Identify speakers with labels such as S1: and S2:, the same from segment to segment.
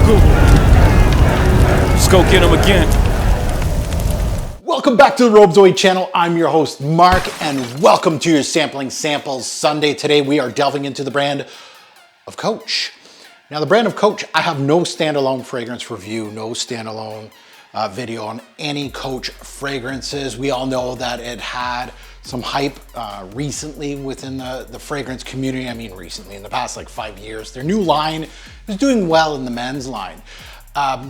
S1: Google. Let's go get them again.
S2: Welcome back to the Robezoid channel. I'm your host, Mark, and welcome to your Sampling Samples Sunday. Today we are delving into the brand of Coach. Now the brand of Coach, I have no standalone fragrance review, no standalone video on any Coach fragrances. We all know that it had some hype recently within the fragrance community. I mean recently, in the past like 5 years. Their new line is doing well in the men's line.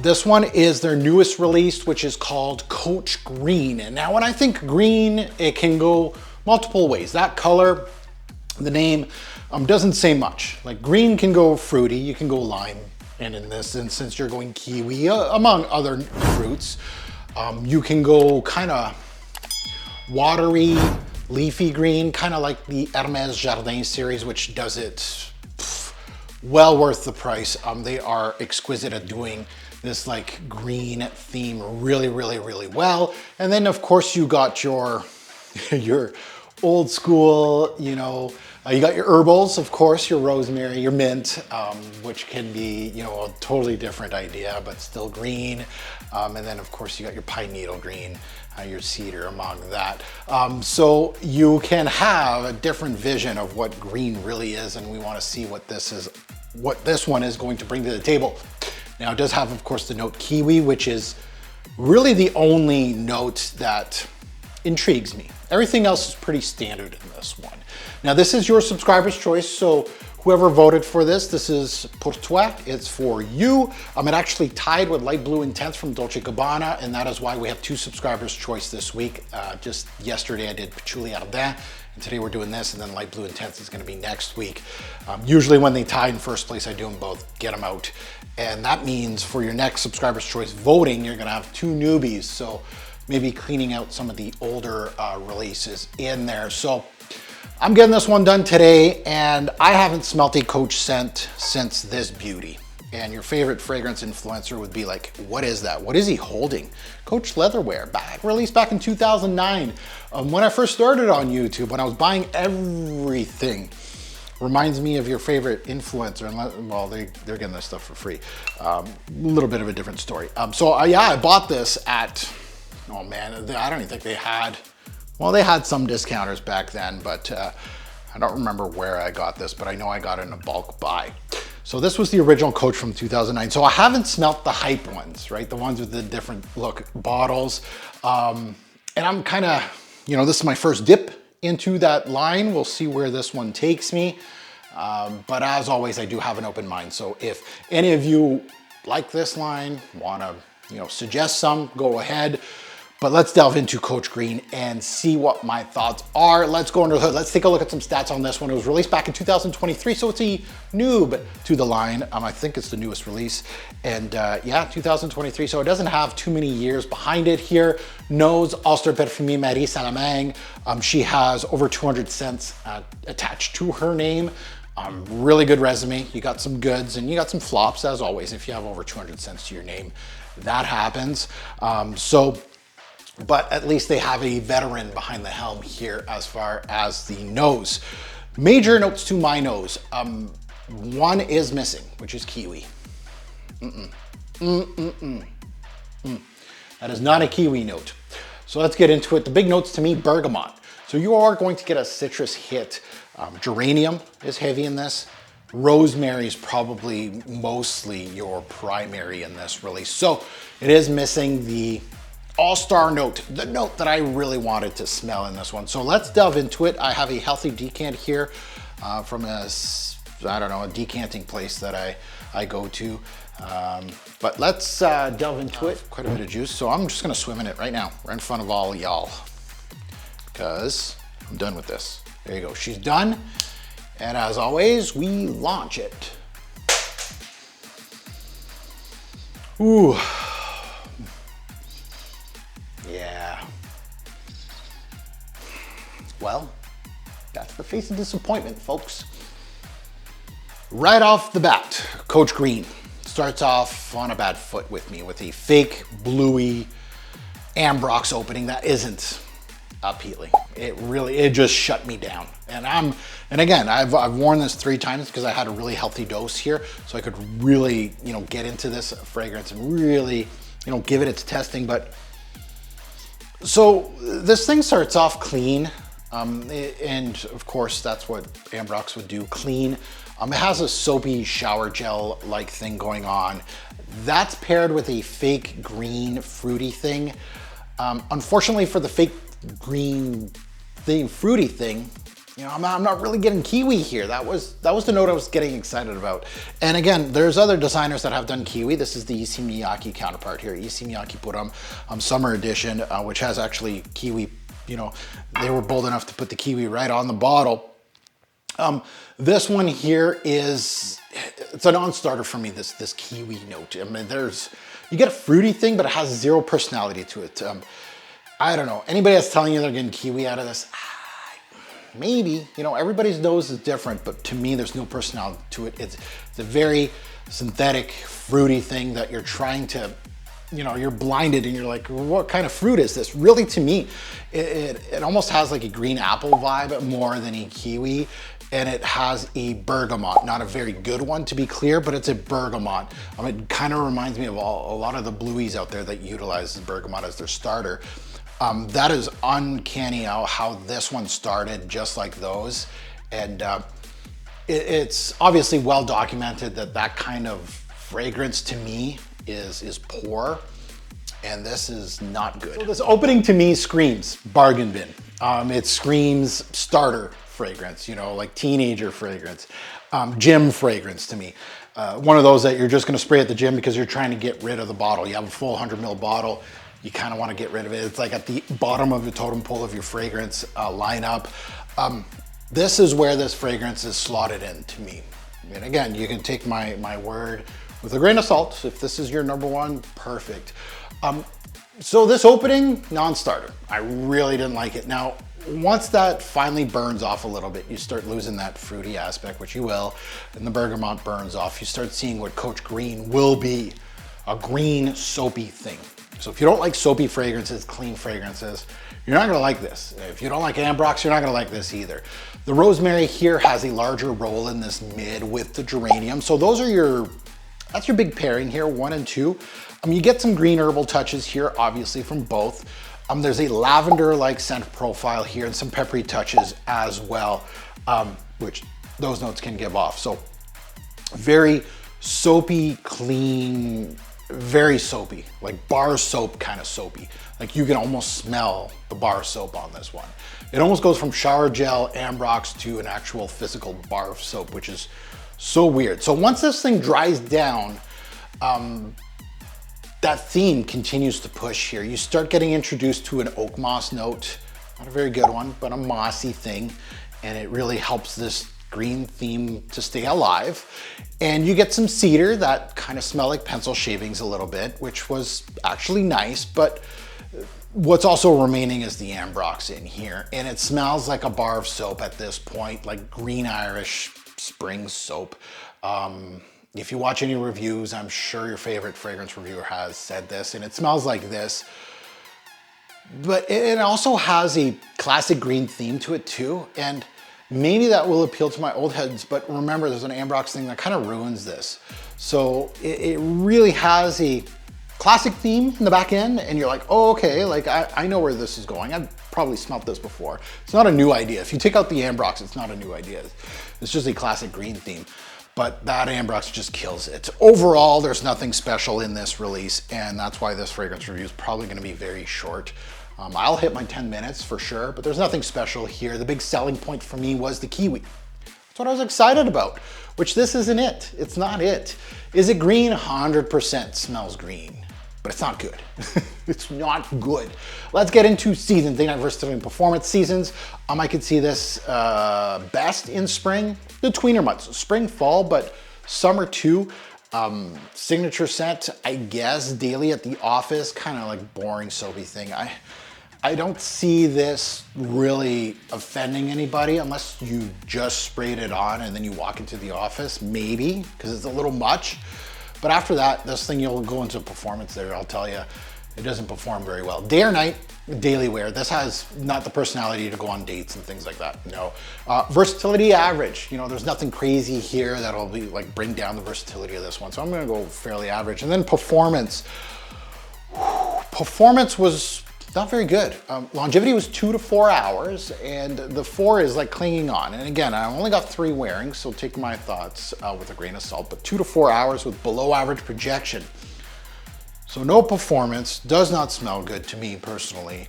S2: This one is their newest release, which is called Coach Green. And now when I think green, it can go multiple ways. That color, the name, doesn't say much. Like green can go fruity, you can go lime, and in this instance, you're going kiwi, among other fruits. You can go kind of watery, leafy green, kind of like the Hermès Jardin series, which does it well worth the price. They are exquisite at doing this like green theme really well. And then of course you got your old school, you know, you got your herbals, of course, your rosemary, your mint, which can be, you know, a totally different idea, but still green. And then of course you got your pine needle green, your cedar among that. So you can have a different vision of what green really is, and we want to see what this one is going to bring to the table. Now it does have, of course, the note kiwi, which is really the only note that intrigues me. Everything else is pretty standard in this one. Now this is your subscriber's choice, so whoever voted for this is pour toi, it's for you. It actually tied with Light Blue Intense from Dolce & Gabbana, and that is why we have 2 subscribers' choice this week. Just yesterday I did Patchouli Ardent, and today we're doing this, and then Light Blue Intense is gonna be next week. Usually when they tie in first place, I do them both, get them out. And that means for your next subscriber's choice voting, you're gonna have 2 newbies. So maybe cleaning out some of the older releases in there. So I'm getting this one done today, and I haven't smelt a Coach scent since this beauty. And your favorite fragrance influencer would be like, what is that? What is he holding? Coach Leatherwear, released back in 2009. When I first started on YouTube, when I was buying everything, reminds me of your favorite influencer. And well, they're getting this stuff for free. A little bit of a different story. Yeah, I bought this at, oh man, I don't even think they had, well, they had some discounters back then, but I don't remember where I got this, but I know I got it in a bulk buy. So this was the original Coach from 2009. So I haven't smelt the hype ones, right? The ones with the different look bottles. And I'm kind of, you know, this is my first dip into that line. We'll see where this one takes me. But as always, I do have an open mind. So if any of you like this line, want to, you know, suggest some, go ahead. But let's delve into Coach Green and see what my thoughts are. Let's go under the hood. Let's take a look at some stats on this one. It was released back in 2023, so it's a noob to the line. I think it's the newest release. And yeah, 2023, so it doesn't have too many years behind it here. Nose, All-Star Perfume Marie Salamang. She has over 200 scents attached to her name. Really good resume. You got some goods and you got some flops, as always. If you have over 200 scents to your name, that happens. But at least they have a veteran behind the helm here as far as the nose. Major notes to my nose. One is missing, which is kiwi. That is not a kiwi note. So let's get into it. The big notes to me, bergamot. So you are going to get a citrus hit. Geranium is heavy in this. Rosemary is probably mostly your primary in this release. So it is missing the all-star note, the note that I really wanted to smell in this one. So let's delve into it. I have a healthy decant here from a, I don't know, a decanting place that I go to. But let's delve into it. Quite a bit of juice. So I'm just gonna swim in it right now, right in front of all y'all, because I'm done with this. There you go, she's done. And as always, we launch it. Ooh. Yeah. Well, that's the face of disappointment, folks. Right off the bat, Coach Green starts off on a bad foot with me with a fake bluey AMBROX opening that isn't appealing. It just shut me down. And again, I've worn this 3 times because I had a really healthy dose here, so I could really, you know, get into this fragrance and really, you know, give it its testing. But so this thing starts off clean, and of course that's what AMBROX would do, clean. It has a soapy shower gel like thing going on. That's paired with a fake green fruity thing. Unfortunately for the fake green thing, fruity thing, you know, I'm not really getting kiwi here. That was the note I was getting excited about. And again, there's other designers that have done kiwi. This is the Issey Miyake counterpart here. Issey Miyake put on Summer Edition, which has actually kiwi. You know, they were bold enough to put the kiwi right on the bottle. This one here it's a non-starter for me, this kiwi note. I mean, you get a fruity thing, but it has 0 personality to it. I don't know, anybody that's telling you they're getting kiwi out of this, maybe, you know, everybody's nose is different, but to me, there's no personality to it. It's a very synthetic, fruity thing that you're trying to, you know, you're blinded and you're like, what kind of fruit is this? Really, to me, it almost has like a green apple vibe more than a kiwi. And it has a bergamot, not a very good one to be clear, but it's a bergamot. It kind of reminds me of a lot of the blueies out there that utilize bergamot as their starter. That is uncanny how this one started just like those. And it's obviously well documented that kind of fragrance to me is poor, and this is not good. So this opening to me screams bargain bin. It screams starter fragrance, you know, like teenager fragrance, gym fragrance to me. One of those that you're just gonna spray at the gym because you're trying to get rid of the bottle. You have a full 100 ml bottle, you kind of want to get rid of it. It's like at the bottom of the totem pole of your fragrance lineup. This is where this fragrance is slotted in to me. And again, you can take my word with a grain of salt. If this is your number one, perfect. So this opening, non-starter. I really didn't like it. Now, once that finally burns off a little bit, you start losing that fruity aspect, which you will, and the bergamot burns off. You start seeing what Coach Green will be, a green soapy thing. So if you don't like soapy fragrances, clean fragrances, you're not gonna like this. If you don't like AMBROX, you're not gonna like this either. The rosemary here has a larger role in this mid with the geranium. So those are that's your big pairing here, 1 and 2. You get some green herbal touches here, obviously from both. There's a lavender-like scent profile here and some peppery touches as well, which those notes can give off. So very soapy, clean, very soapy, like bar soap kind of soapy. Like you can almost smell the bar soap on this one. It almost goes from shower gel, AMBROX to an actual physical bar of soap, which is so weird. So once this thing dries down, that theme continues to push here. You start getting introduced to an oak moss note, not a very good one, but a mossy thing. And it really helps this green theme to stay alive. And you get some cedar that kind of smell like pencil shavings a little bit, which was actually nice, but what's also remaining is the AMBROX in here. And it smells like a bar of soap at this point, like green Irish spring soap. If you watch any reviews, I'm sure your favorite fragrance reviewer has said this, and it smells like this. But it also has a classic green theme to it too, and maybe that will appeal to my old heads, but remember there's an AMBROX thing that kind of ruins this. So it really has a classic theme in the back end, and you're like, oh, okay, like I know where this is going. I've probably smelt this before. It's not a new idea. If you take out the AMBROX, it's not a new idea. It's just a classic green theme. But that AMBROX just kills it. Overall, there's nothing special in this release, and that's why this fragrance review is probably gonna be very short. I'll hit my 10 minutes for sure, but there's nothing special here. The big selling point for me was the kiwi. That's what I was excited about, which this isn't it. It's not it. Is it green? 100% smells green, but it's not good. It's not good. Let's get into seasons, day, night, versatility, and performance seasons. I could see this best in spring, the tweener months, spring, fall, but summer too. Signature scent, I guess, daily at the office, kind of like boring soapy thing. I don't see this really offending anybody unless you just sprayed it on and then you walk into the office, maybe, because it's a little much. But after that, this thing, you'll go into performance there, I'll tell you. It doesn't perform very well. Day or night, daily wear. This has not the personality to go on dates and things like that, no. Versatility average, you know, there's nothing crazy here that'll be like bring down the versatility of this one. So I'm gonna go fairly average. And then performance. Performance was not very good. Longevity was 2 to 4 hours, and the 4 is like clinging on. And again, I only got 3 wearing, so take my thoughts with a grain of salt, but 2 to 4 hours with below average projection. So no performance, does not smell good to me personally,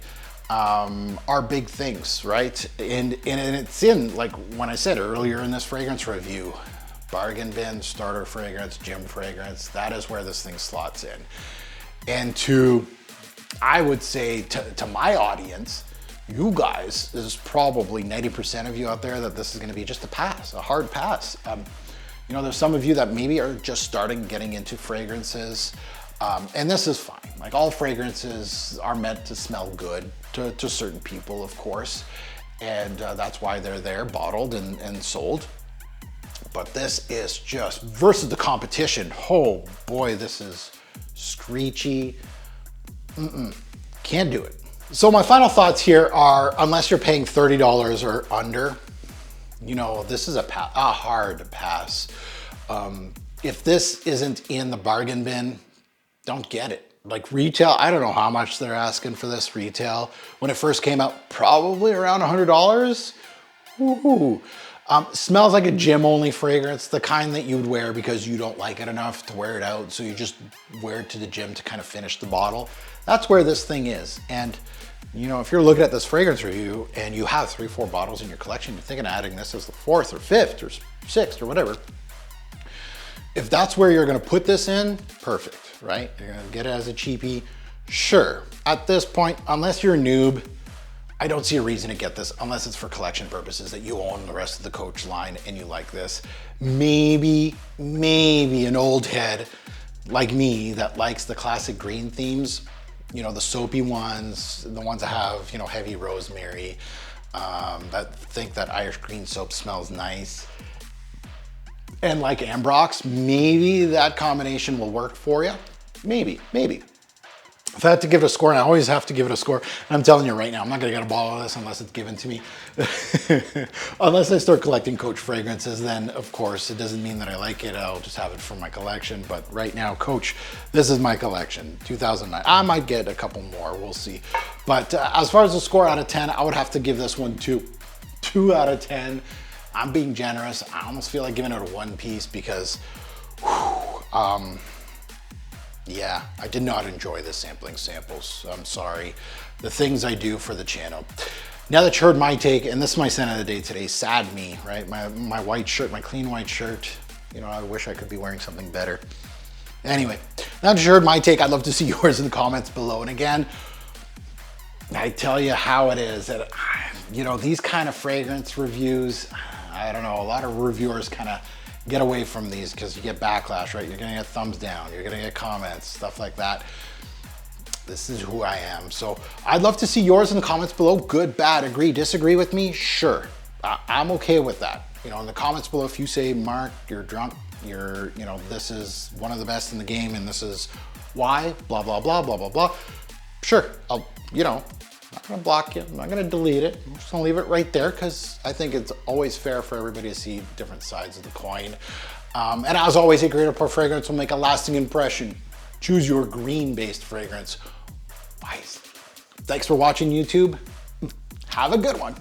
S2: are big things, right? And it's in, like when I said earlier in this fragrance review, bargain bin, starter fragrance, gym fragrance, that is where this thing slots in. And I would say to my audience, you guys, there's probably 90% of you out there that this is gonna be just a pass, a hard pass. You know, there's some of you that maybe are just getting into fragrances, and this is fine. Like all fragrances are meant to smell good to certain people, of course, and that's why they're there, bottled and sold. But this is just, versus the competition, oh boy, this is screechy. Can't do it. So my final thoughts here are, unless you're paying $30 or under, you know, this is a hard pass. If this isn't in the bargain bin, don't get it. Like retail, I don't know how much they're asking for this retail. When it first came out, probably around $100. Woohoo. Smells like a gym only fragrance, the kind that you would wear because you don't like it enough to wear it out, so you just wear it to the gym to kind of finish the bottle. That's where this thing is. And you know, if you're looking at this fragrance review and you have 3-4 bottles in your collection, you're thinking of adding this as the 4th or 5th or 6th or whatever. If that's where you're gonna put this in, perfect, right? You're gonna get it as a cheapie. Sure, at this point, unless you're a noob, I don't see a reason to get this unless it's for collection purposes, that you own the rest of the Coach line and you like this. Maybe an old head like me that likes the classic green themes, you know, the soapy ones, the ones that have, you know, heavy rosemary, that think that Irish green soap smells nice. And like AMBROX, maybe that combination will work for you. Maybe. If I had to give it a score, and I always have to give it a score, and I'm telling you right now, I'm not gonna get a bottle of this unless it's given to me. Unless I start collecting Coach fragrances, then of course, it doesn't mean that I like it, I'll just have it for my collection. But right now, Coach, this is my collection, 2009. I might get a couple more, we'll see. But as far as the score out of 10, I would have to give this one 2 out of 10. I'm being generous. I almost feel like giving it a 1 piece because, yeah, I did not enjoy the sampling samples. I'm sorry. The things I do for the channel. Now that you heard my take, and this is my scent of the day today, Sad Me, right? My white shirt, my clean white shirt. You know, I wish I could be wearing something better. Anyway, now that you heard my take, I'd love to see yours in the comments below. And again, I tell you how it is that, you know, these kind of fragrance reviews, I don't know, a lot of reviewers kind of get away from these because you get backlash, right? You're gonna get thumbs down, you're gonna get comments, stuff like that. This is who I am. So I'd love to see yours in the comments below. Good, bad, agree, disagree with me? Sure, I'm okay with that. You know, in the comments below, if you say, Mark, you're drunk, you know, this is one of the best in the game and this is why, blah, blah, blah, blah, blah, blah. Sure, I'll, you know, I'm not gonna block you, I'm not gonna delete it. I'm just gonna leave it right there because I think it's always fair for everybody to see different sides of the coin. And as always, a great pour fragrance will make a lasting impression. Choose your green-based fragrance wisely. Thanks for watching, YouTube. Have a good one.